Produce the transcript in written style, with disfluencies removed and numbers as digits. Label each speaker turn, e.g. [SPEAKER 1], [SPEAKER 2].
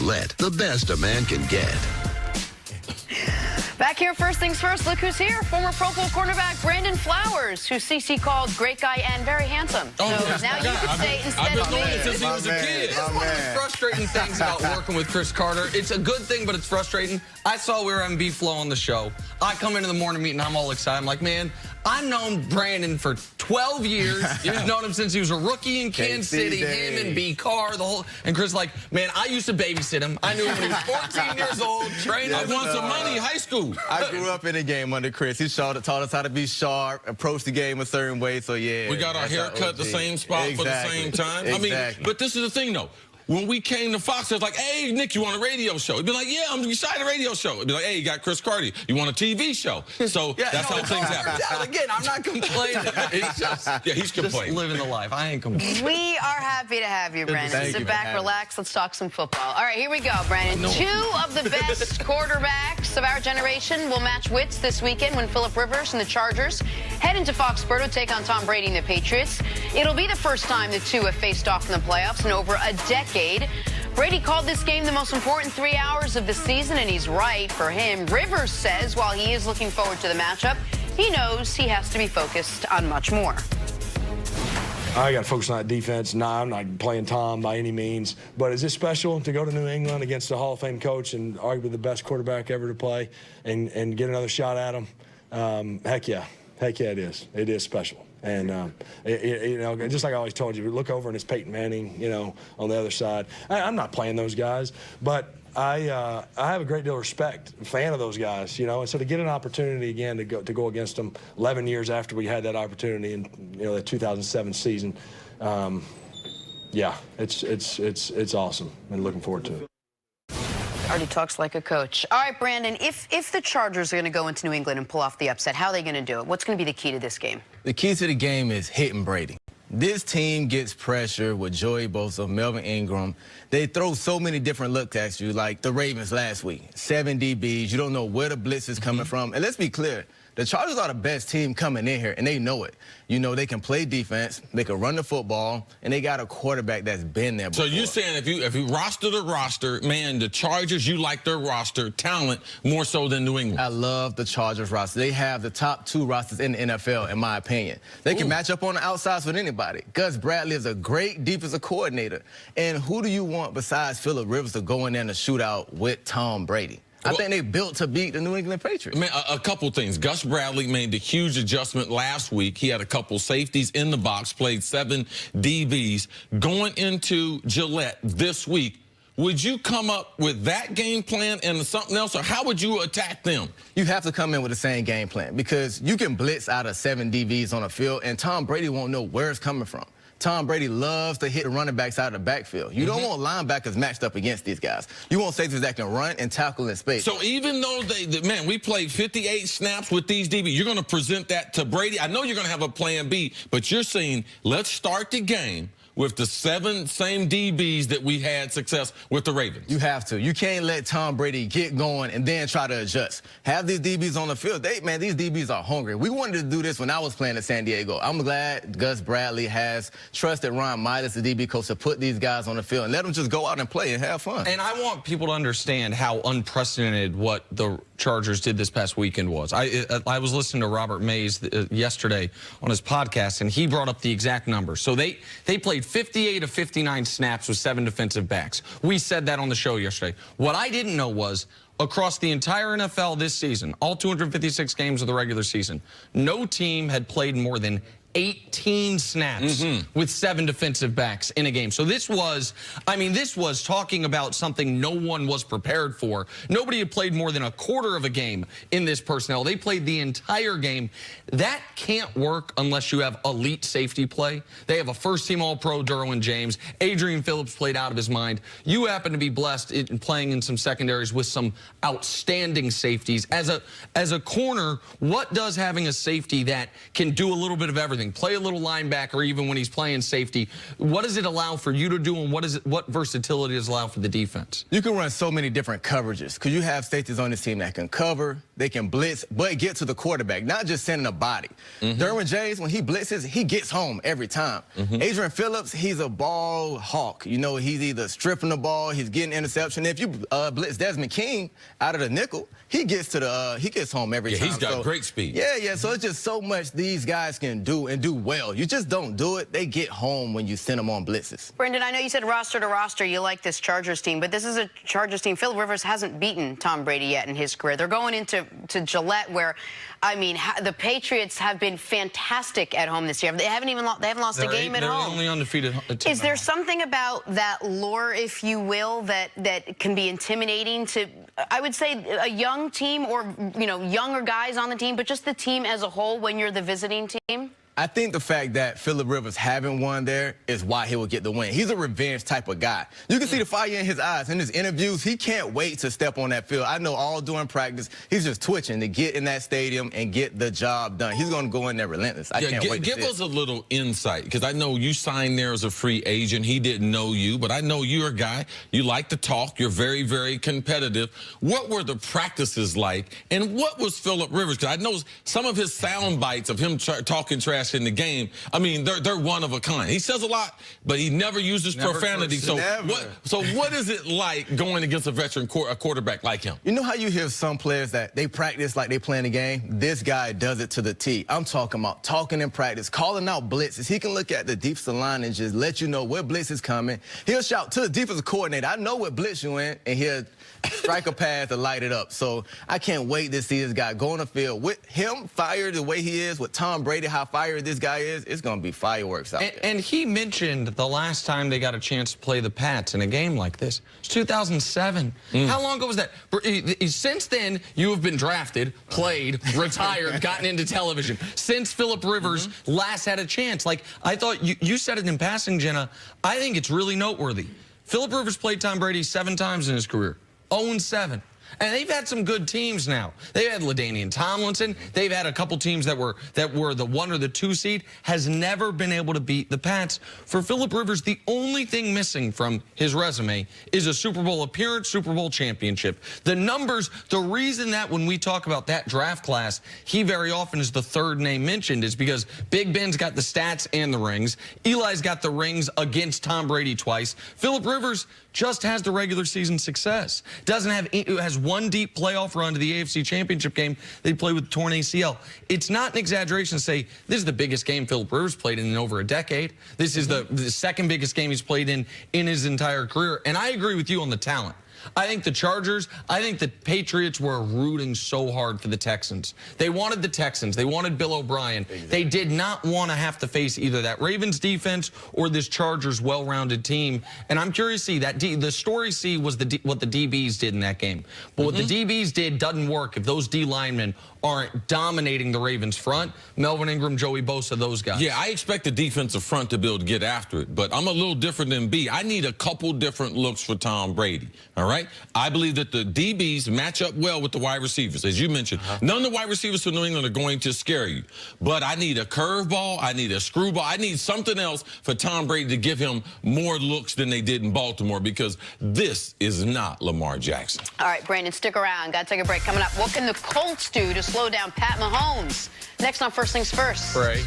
[SPEAKER 1] Gillette, the best a man can get.
[SPEAKER 2] Back here, first things first, look who's here. Former Pro Bowl cornerback Brandon Flowers, who CC called great guy and very handsome. So now you can say instead of me.
[SPEAKER 3] I've been knowing since he was a kid.
[SPEAKER 4] It's one of the frustrating things about working with Chris Carter. It's a good thing, but it's frustrating. I saw we were having B-Flow on the show. I come into the morning meeting, I'm all excited. I'm like, man, I've known Brandon for 12 years. You've known him since he was a rookie in Kansas City, him and B. Carr, the whole. And Chris like, man, I used to babysit him. I knew him when he was 14 years old, trained him.
[SPEAKER 3] I won some money in high school.
[SPEAKER 5] I grew up in the game under Chris. He taught us how to be sharp, approach the game a certain way. So, yeah.
[SPEAKER 3] We got our hair cut the same spot for the same time. I mean, but this is the thing, though. When we came to Fox, it was like, hey, Nick, you want a radio show? He'd be like, yeah, I'm excited a radio show. It'd be like, hey, you got Chris Carter. You want a TV show? So that's how things happen.
[SPEAKER 4] Again, I'm not complaining. It's just,
[SPEAKER 3] he's complaining.
[SPEAKER 4] Just living the life. I ain't complaining.
[SPEAKER 2] We are happy to have you, Brandon. Sit back, relax. Let's talk some football. All right, here we go, Brandon. Two of the best quarterbacks of our generation will match wits this weekend when Phillip Rivers and the Chargers head into Foxborough to take on Tom Brady and the Patriots. It'll be the first time the two have faced off in the playoffs in over a decade. Brady called this game the most important 3 hours of the season, and he's right. For him, Rivers says while he is looking forward to the matchup, he knows he has to be focused on much more.
[SPEAKER 6] I got to focus on that defense. Nah, I'm not playing Tom by any means. But is it special to go to New England against a Hall of Fame coach and arguably the best quarterback ever to play and get another shot at him? Heck yeah. Heck yeah, it is. It is special. And, you know, just like I always told you, look over and it's Peyton Manning, you know, on the other side. I'm not playing those guys, but I have a great deal of respect, fan of those guys, you know. And so to get an opportunity again to go against them 11 years after we had that opportunity in, you know, the 2007 season, yeah, it's awesome and looking forward to it.
[SPEAKER 2] Already talks like a coach. All right, Brandon, if the Chargers are going to go into New England and pull off the upset, how are they going to do it? What's going to be the key to this game?
[SPEAKER 5] The key to the game is hitting Brady. This team gets pressure with Joey Bosa, Melvin Ingram. They throw so many different looks at you, like the Ravens last week. 7 DBs. You don't know where the blitz is coming from. And let's be clear. The Chargers are the best team coming in here, and they know it. You know, they can play defense, they can run the football, and they got a quarterback that's been there before.
[SPEAKER 3] So you're saying if you roster the roster, man, the Chargers, you like their roster talent more so than New England?
[SPEAKER 5] I love the Chargers roster. They have the top 2 rosters in the NFL, in my opinion. They can match up on the outsides with anybody. Gus Bradley is a great defensive coordinator. And who do you want besides Phillip Rivers to go in there in a shootout with Tom Brady? I think they built to beat the New England Patriots.
[SPEAKER 3] Man, a couple things. Gus Bradley made the huge adjustment last week. He had a couple safeties in the box, played 7 DBs. Going into Gillette this week, would you come up with that game plan and something else, or how would you attack them?
[SPEAKER 5] You have to come in with the same game plan because you can blitz out of 7 DBs on the field, and Tom Brady won't know where it's coming from. Tom Brady loves to hit the running backs out of the backfield. You don't want linebackers matched up against these guys. You want safeties that can run and tackle in space.
[SPEAKER 3] So even though man, we played 58 snaps with these DBs, you're going to present that to Brady. I know you're going to have a plan B, but you're saying let's start the game with the 7 same DBs that we had success with the Ravens.
[SPEAKER 5] You have to. You can't let Tom Brady get going and then try to adjust. Have these DBs on the field. Man, these DBs are hungry. We wanted to do this when I was playing at San Diego. I'm glad Gus Bradley has trusted Ron Midas, the DB coach, to put these guys on the field and let them just go out and play and have fun.
[SPEAKER 4] And I want people to understand how unprecedented what the Chargers did this past weekend was. I was listening to Robert Mays yesterday on his podcast, and he brought up the exact number. So they played 58 of 59 snaps with 7 defensive backs. We said that on the show yesterday. What I didn't know was across the entire NFL this season, all 256 games of the regular season, no team had played more than 18 snaps with 7 defensive backs in a game. So this was, I mean, this was talking about something no one was prepared for. Nobody had played more than a quarter of a game in this personnel. They played the entire game. That can't work unless you have elite safety play. They have a first-team All-Pro, Derwin James. Adrian Phillips played out of his mind. You happen to be blessed in playing in some secondaries with some outstanding safeties. As a corner, what does having a safety that can do a little bit of everything? running, play a little linebacker even when he's playing safety. What does it allow for you to do, and what versatility does it allow for the defense?
[SPEAKER 5] You can run so many different coverages because you have safeties on this team that can cover, they can blitz, but get to the quarterback, not just sending a body. Derwin James, when he blitzes, he gets home every time. Adrian Phillips, he's a ball hawk. You know, he's either stripping the ball, he's getting interception. If you blitz Desmond King out of the nickel, he gets home every time.
[SPEAKER 3] He's got great speed.
[SPEAKER 5] Yeah, so it's just so much these guys can do and do well. You just don't do it. They get home when you send them on blitzes.
[SPEAKER 2] Brendan, I know you said roster to roster, you like this Chargers team, but this is a Chargers team. Philip Rivers hasn't beaten Tom Brady yet in his career. They're going into Gillette, where, I mean, the Patriots have been fantastic at home this year. They haven't lost a game at home.
[SPEAKER 4] They're only undefeated.
[SPEAKER 2] Is there something about that lure, if you will, that can be intimidating to, I would say, a young team, or, you know, younger guys on the team, but just the team as a whole when you're the visiting team?
[SPEAKER 5] I think the fact that Philip Rivers haven't won there is why he will get the win. He's a revenge type of guy. You can see the fire in his eyes. In his interviews, he can't wait to step on that field. I know all during practice, he's just twitching to get in that stadium and get the job done. He's going to go in there relentless. I can't wait to see it.
[SPEAKER 3] Give us a little insight, because I know you signed there as a free agent. He didn't know you, but I know you're a guy. You like to talk. You're very, very competitive. What were the practices like, and what was Philip Rivers? Because I know some of his sound bites of him talking trash in the game, I mean, they're one of a kind. He says a lot, but he never uses profanity. So what is it like going against a veteran quarterback like him?
[SPEAKER 5] You know how you hear some players that they practice like they playing the game? This guy does it to the T. I'm talking about talking in practice, calling out blitzes. He can look at the defensive line and just let you know what blitz is coming. He'll shout to the defensive coordinator, I know what blitz you in, and he'll strike a pass to light it up. So I can't wait to see this guy go on the field. With him fired the way he is, with Tom Brady, how fired this guy is, it's going to be fireworks out there.
[SPEAKER 4] And he mentioned the last time they got a chance to play the Pats in a game like this. It's 2007. How long ago was that? Since then, you have been drafted, played, retired, gotten into television. Since Philip Rivers last had a chance. Like, I thought you said it in passing, Jenna. I think it's really noteworthy. Philip Rivers played Tom Brady 7 times in his career. 0-7. And they've had some good teams now. They've had LaDainian Tomlinson. They've had a couple teams that were the 1 or the 2 seed. Has never been able to beat the Pats. For Philip Rivers, the only thing missing from his resume is a Super Bowl appearance, Super Bowl championship. The numbers, the reason that when we talk about that draft class, he very often is the third name mentioned is because Big Ben's got the stats and the rings. Eli's got the rings against Tom Brady twice. Philip Rivers just has the regular season success. Has one deep playoff run to the AFC Championship game. They play with torn ACL. It's not an exaggeration to say this is the biggest game Philip Rivers played in over a decade. This is the second biggest game he's played in his entire career. And I agree with you on the talent. I think the Chargers, I think the Patriots were rooting so hard for the Texans. They wanted the Texans. They wanted Bill O'Brien. Exactly. They did not want to have to face either that Ravens defense or this Chargers well-rounded team. And I'm curious to see that the story C was what the DBs did in that game. But what the DBs did doesn't work if those D linemen aren't dominating the Ravens front. Melvin Ingram, Joey Bosa, those guys.
[SPEAKER 3] Yeah, I expect the defensive front to be able to get after it, but I'm a little different than B. I need a couple different looks for Tom Brady, all right? I believe that the DBs match up well with the wide receivers, as you mentioned. None of the wide receivers for New England are going to scare you, but I need a curveball, I need a screwball, I need something else for Tom Brady to give him more looks than they did in Baltimore, because this is not Lamar Jackson.
[SPEAKER 2] All right, Brandon, stick around. Got to take a break. Coming up, what can the Colts do to slow down Pat Mahomes? Next on First Things First.
[SPEAKER 4] Right.